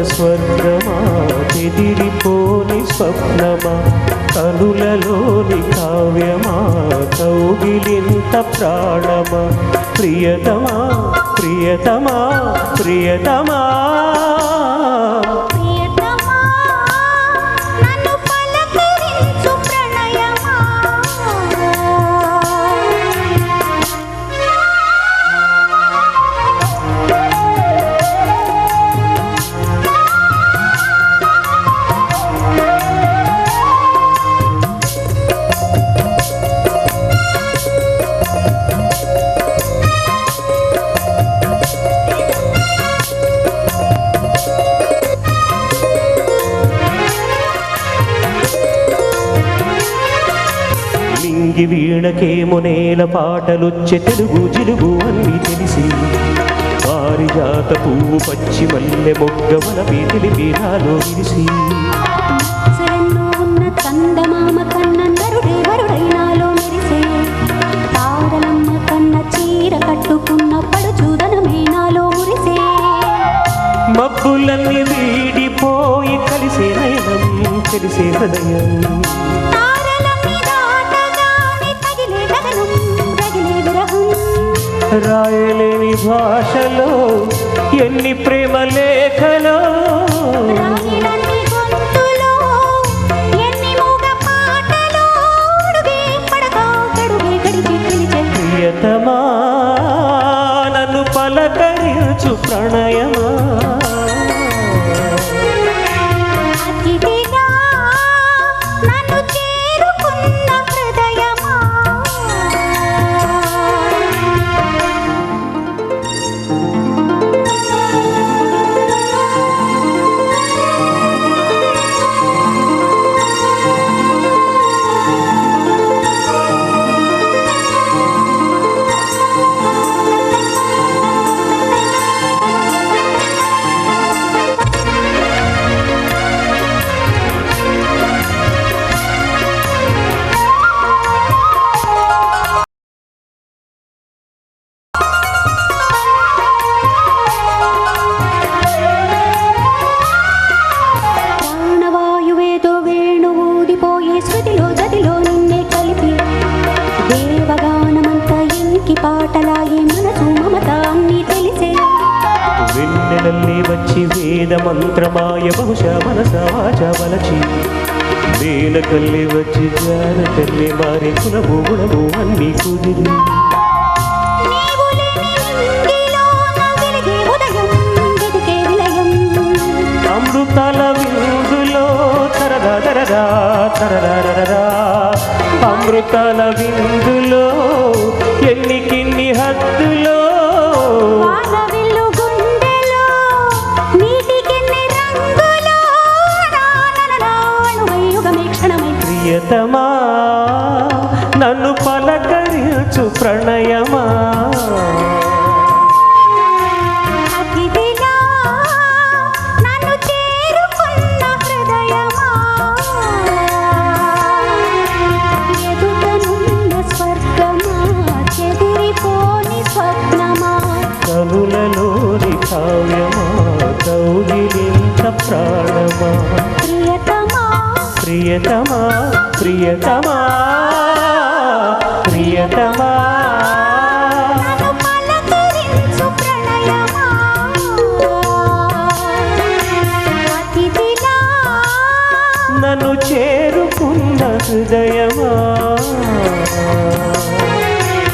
స్వర్గమా చెదిరిపోని స్వప్నమా కనులలోని కావ్యమా కౌగిలింత ప్రాణమా ప్రియతమా ప్రియతమా ప్రియతమా వీణకేమో నేల పాటలొచ్చే తెలుగు జిలుగు అన్ని తెలిసి పారిజాత పువ్వు పచ్చి మల్లె మొగ్గ వలపే తెలిపి నాలో విరిసి ఉన్న చందమామ కన్నందరుడే వరుడైనాలో మెరిసే తారలమ్మ కన్న చీర కట్టుకున్న పడుచూదనమే నాలో మురిసే మబ్బులన్నీ వీడిపోయి కలిసే నయనం తెలిసే హృదయం రాయలేని భాషలో ఎన్ని ప్రేమ లేఖలో ప్రియతమా నన్ను పలకరించు ప్రణయమా పాటలాగే మనసు మమత అన్నీ తెలిసే వెన్నెలల్లి వచ్చి వేద మంత్రమాయ బహుశా మనస వాచ బలచి వేలకల్లి వచ్చి జానకల్లి మారి కులము గుణము అన్నీ కుదిరి అమృతాల విందులో తరదా తరదా తరదా అమృతాల విందులో ఎన్నికిన్ని హద్దులో ప్రియతమా నన్ను పలకరించు ప్రణయమా కనులలోని కావ్యమా కౌగిలింత ప్రాణమా ప్రియతమా ప్రియతమా ప్రియతమా నన్ను చేరుకున్న హృదయ